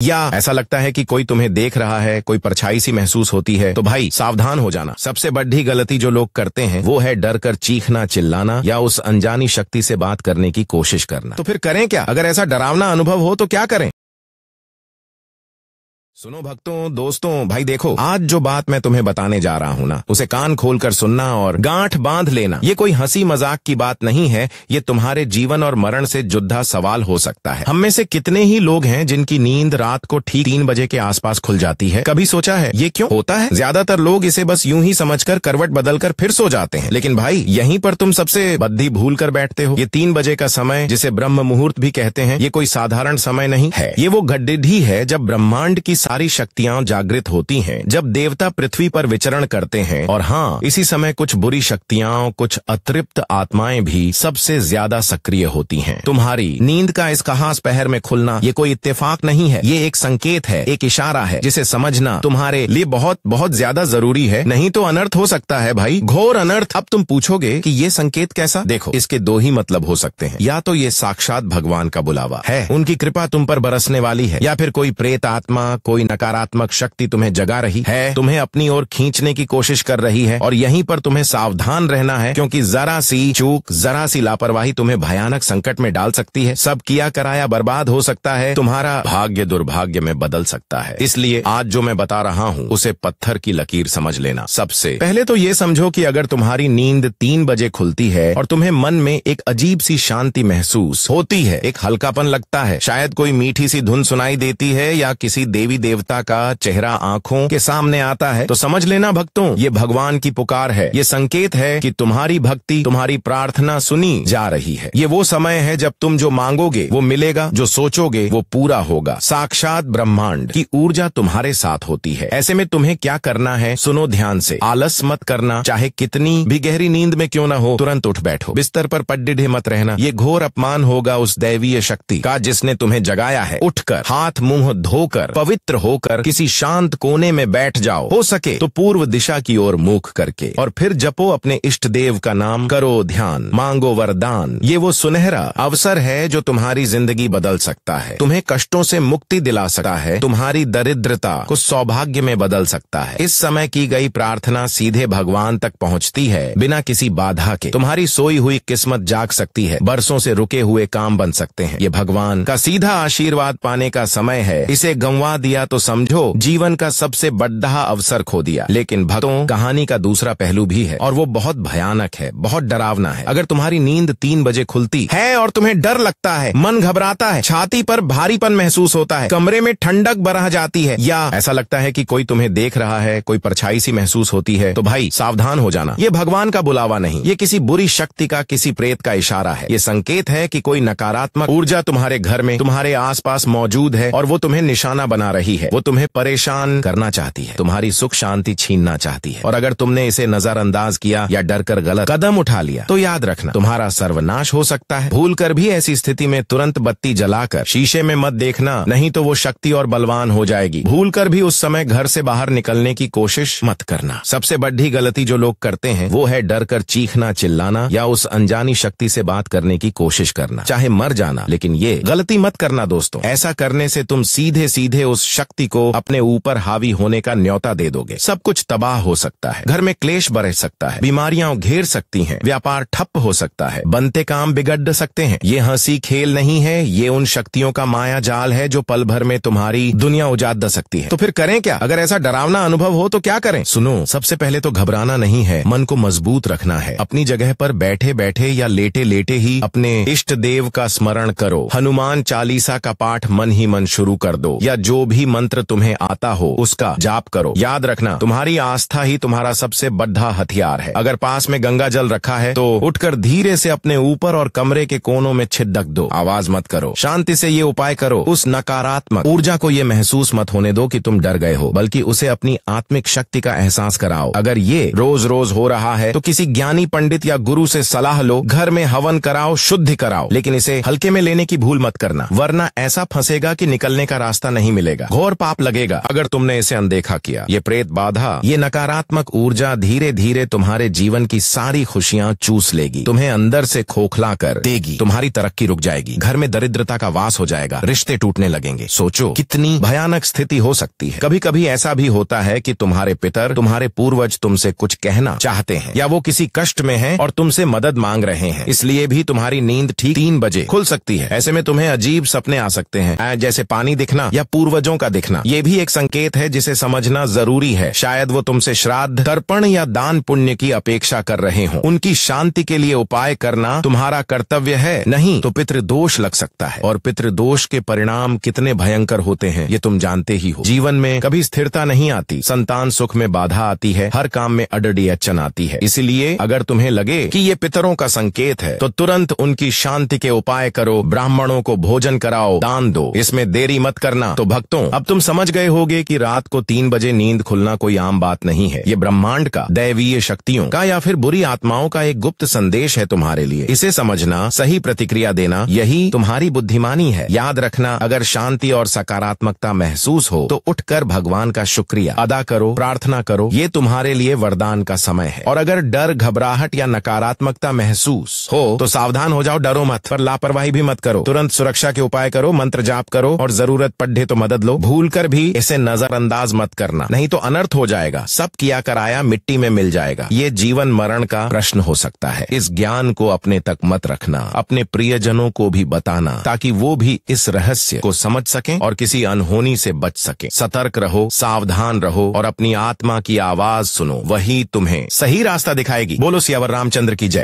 या ऐसा लगता है कि कोई तुम्हें देख रहा है, कोई परछाई सी महसूस होती है, तो भाई सावधान हो जाना। सबसे बड़ी गलती जो लोग करते हैं वो है डर कर चीखना, चिल्लाना या उस अनजानी शक्ति से बात करने की कोशिश करना। तो फिर करें क्या? अगर ऐसा डरावना अनुभव हो तो क्या करें? सुनो भक्तों, दोस्तों, भाई देखो, आज जो बात मैं तुम्हें बताने जा रहा हूँ ना, उसे कान खोलकर सुनना और गांठ बांध लेना। ये कोई हंसी मजाक की बात नहीं है, ये तुम्हारे जीवन और मरण से जुड़ा सवाल हो सकता है। हम में से कितने ही लोग हैं जिनकी नींद रात को ठीक 3 बजे के आसपास खुल जाती है? कभी सोचा है ये क्यों होता है? ज्यादातर लोग इसे बस यूं ही समझकर करवट बदलकर फिर सो जाते हैं, लेकिन भाई यहीं पर तुम सबसे बद्दी भूल कर बैठते हो। ये 3 बजे का समय, जिसे ब्रह्म मुहूर्त भी कहते हैं, ये कोई साधारण समय नहीं है। ये वो घड़ी है जब ब्रह्मांड की सारी शक्तियां जागृत होती हैं, जब देवता पृथ्वी पर विचरण करते हैं, और हाँ, इसी समय कुछ बुरी शक्तियां, कुछ अतृप्त आत्माएं भी सबसे ज्यादा सक्रिय होती हैं। तुम्हारी नींद का इस खास पहर में खुलना ये कोई इत्तेफाक नहीं है, ये एक संकेत है, एक इशारा है, जिसे समझना तुम्हारे लिए बहुत बहुत ज्यादा जरूरी है, नहीं तो अनर्थ हो सकता है भाई, घोर अनर्थ। अब तुम पूछोगे कि ये संकेत कैसा? देखो, इसके 2 ही मतलब हो सकते हैं। या तो ये साक्षात भगवान का बुलावा है, उनकी कृपा तुम पर बरसने वाली है, या फिर कोई प्रेत आत्मा, कोई नकारात्मक शक्ति तुम्हें जगा रही है, तुम्हें अपनी ओर खींचने की कोशिश कर रही है। और यहीं पर तुम्हें सावधान रहना है, क्योंकि जरा सी चूक, जरा सी लापरवाही तुम्हें भयानक संकट में डाल सकती है। सब किया कराया बर्बाद हो सकता है, तुम्हारा भाग्य दुर्भाग्य में बदल सकता है। इसलिए आज जो मैं बता रहा हूँ उसे पत्थर की लकीर समझ लेना। सबसे पहले तो ये समझो कि अगर तुम्हारी नींद 3 बजे खुलती है और तुम्हें मन में एक अजीब सी शांति महसूस होती है, एक हल्कापन लगता है, शायद कोई मीठी सी धुन सुनाई देती है या किसी देवी देवता का चेहरा आंखों के सामने आता है, तो समझ लेना भक्तों, ये भगवान की पुकार है। ये संकेत है कि तुम्हारी भक्ति, तुम्हारी प्रार्थना सुनी जा रही है। ये वो समय है जब तुम जो मांगोगे वो मिलेगा, जो सोचोगे वो पूरा होगा। साक्षात ब्रह्मांड की ऊर्जा तुम्हारे साथ होती है। ऐसे में तुम्हें क्या करना है, सुनो ध्यान से। आलस मत करना, चाहे कितनी भी गहरी नींद में क्यों ना हो, तुरंत उठ बैठो। बिस्तर पर पड्डिढे मत रहना, ये घोर अपमान होगा उस दैवीय शक्ति का जिसने तुम्हें जगाया है। उठकर हाथ मुंह धोकर पवित्र होकर किसी शांत कोने में बैठ जाओ, हो सके तो पूर्व दिशा की ओर मुख करके, और फिर जपो अपने इष्ट देव का नाम, करो ध्यान, मांगो वरदान। ये वो सुनहरा अवसर है जो तुम्हारी जिंदगी बदल सकता है, तुम्हें कष्टों से मुक्ति दिला सकता है, तुम्हारी दरिद्रता को सौभाग्य में बदल सकता है। इस समय की गई प्रार्थना सीधे भगवान तक पहुंचती है, बिना किसी बाधा के। तुम्हारी सोई हुई किस्मत जाग सकती है, बरसों से रुके हुए काम बन सकते हैं। ये भगवान का सीधा आशीर्वाद पाने का समय है। इसे गंवा दिया तो समझो जीवन का सबसे बड़ा अवसर खो दिया। लेकिन भक्तों, कहानी का दूसरा पहलू भी है, और वो बहुत भयानक है, बहुत डरावना है। अगर तुम्हारी नींद 3 बजे खुलती है और तुम्हें डर लगता है, मन घबराता है, छाती पर भारीपन महसूस होता है, कमरे में ठंडक बरह जाती है, या ऐसा लगता है कि कोई तुम्हें देख रहा है, कोई परछाई सी महसूस होती है, तो भाई सावधान हो जाना। ये भगवान का बुलावा नहीं, ये किसी बुरी शक्ति का, किसी प्रेत का इशारा है। ये संकेत है कि कोई नकारात्मक ऊर्जा तुम्हारे घर में, तुम्हारे आसपास मौजूद है, और वो तुम्हें निशाना बना रही है। वो तुम्हें परेशान करना चाहती है, तुम्हारी सुख शांति छीनना चाहती है। और अगर तुमने इसे नजरअंदाज किया या डर कर गलत कदम उठा लिया, तो याद रखना, तुम्हारा सर्वनाश हो सकता है। भूल कर भी ऐसी स्थिति में तुरंत बत्ती जलाकर शीशे में मत देखना, नहीं तो वो शक्ति और बलवान हो जाएगी। भूल कर भी उस समय घर से बाहर निकलने की कोशिश मत करना। सबसे बड़ी गलती जो लोग करते हैं वो है डर कर चीखना, चिल्लाना या उस अनजानी शक्ति से बात करने की कोशिश करना, चाहे मर जाना। लेकिन ये गलती मत करना दोस्तों, ऐसा करने से तुम सीधे सीधे उस शक्ति को अपने ऊपर हावी होने का न्योता दे दोगे। सब कुछ तबाह हो सकता है, घर में क्लेश बरस सकता है, बीमारियां घेर सकती हैं, व्यापार ठप हो सकता है, बनते काम बिगड़ सकते हैं। ये हंसी खेल नहीं है, ये उन शक्तियों का माया जाल है जो पल भर में तुम्हारी दुनिया उजाड़ सकती है। तो फिर करें क्या? अगर ऐसा डरावना अनुभव हो तो क्या करें? सुनो, सबसे पहले तो घबराना नहीं है, मन को मजबूत रखना है। अपनी जगह पर बैठे बैठे या लेटे लेटे ही अपने इष्ट देव का स्मरण करो। हनुमान चालीसा का पाठ मन ही मन शुरू कर दो, या जो भी मंत्र तुम्हें आता हो उसका जाप करो। याद रखना, तुम्हारी आस्था ही तुम्हारा सबसे बड़ा हथियार है। अगर पास में गंगा जल रखा है तो उठकर धीरे से अपने ऊपर और कमरे के कोनों में छिड़क दो। आवाज मत करो, शांति से ये उपाय करो। उस नकारात्मक ऊर्जा को ये महसूस मत होने दो कि तुम डर गए हो, बल्कि उसे अपनी आत्मिक शक्ति का एहसास कराओ। अगर ये रोज रोज हो रहा है तो किसी ज्ञानी पंडित या गुरु से सलाह लो, घर में हवन कराओ, शुद्धि कराओ, लेकिन इसे हल्के में लेने की भूल मत करना, वरना ऐसा फंसेगा कि निकलने का रास्ता नहीं मिलेगा। घोर पाप लगेगा अगर तुमने इसे अनदेखा किया। ये प्रेत बाधा, ये नकारात्मक ऊर्जा धीरे धीरे तुम्हारे जीवन की सारी खुशियां चूस लेगी, तुम्हें अंदर से खोखला कर देगी, तुम्हारी तरक्की रुक जाएगी, घर में दरिद्रता का वास हो जाएगा, रिश्ते टूटने लगेंगे। सोचो कितनी भयानक स्थिति हो सकती है। कभी कभी ऐसा भी होता है कि तुम्हारे पितर, तुम्हारे पूर्वज तुमसे कुछ कहना चाहते हैं या वो किसी कष्ट में हैं और तुमसे मदद मांग रहे हैं, इसलिए भी तुम्हारी नींद ठीक 3 बजे खुल सकती है। ऐसे में तुम्हें अजीब सपने आ सकते हैं, जैसे पानी दिखना या पूर्वजों का दिखना। ये भी एक संकेत है जिसे समझना जरूरी है। शायद वो तुमसे श्राद्ध, तर्पण या दान पुण्य की अपेक्षा कर रहे हो। उनकी शांति के लिए उपाय करना तुम्हारा कर्तव्य है, नहीं तो पितृदोष लग सकता है। और पितृदोष के परिणाम कितने भयंकर होते हैं ये तुम जानते ही हो। जीवन में कभी स्थिरता नहीं आती, संतान सुख में बाधा आती है, हर काम में अड़डियच्चन आती है। इसलिए अगर तुम्हें लगे कि ये पितरों का संकेत है तो तुरंत उनकी शांति के उपाय करो, ब्राह्मणों को भोजन कराओ, दान दो, इसमें देरी मत करना। तो भक्तों, अब तुम समझ गए होगे कि रात को 3 बजे नींद खुलना कोई आम बात नहीं है। ये ब्रह्मांड का, दैवीय शक्तियों का या फिर बुरी आत्माओं का एक गुप्त संदेश है तुम्हारे लिए। इसे समझना, सही प्रतिक्रिया देना, यही तुम्हारी बुद्धिमानी है। याद रखना, अगर शांति और सकारात्मकता महसूस हो तो उठकर भगवान का शुक्रिया अदा करो, प्रार्थना करो, ये तुम्हारे लिए वरदान का समय है। और अगर डर, घबराहट या नकारात्मकता महसूस हो तो सावधान हो जाओ, डरो मत, पर लापरवाही भी मत करो। तुरंत सुरक्षा के उपाय करो, मंत्र जाप करो और जरूरत पड़े तो मदद लो। भूलकर भी इसे नजरअंदाज मत करना, नहीं तो अनर्थ हो जाएगा। सब किया कराया मिट्टी में मिल जाएगा। ये जीवन मरण का प्रश्न हो सकता है। इस ज्ञान को अपने तक मत रखना, अपने प्रियजनों को भी बताना, ताकि वो भी इस रहस्य को समझ सकें और किसी अनहोनी से बच सकें। सतर्क रहो, सावधान रहो और अपनी आत्मा की आवाज सुनो, वही तुम्हें सही रास्ता दिखाएगी। बोलो सियावर रामचंद्र की जय।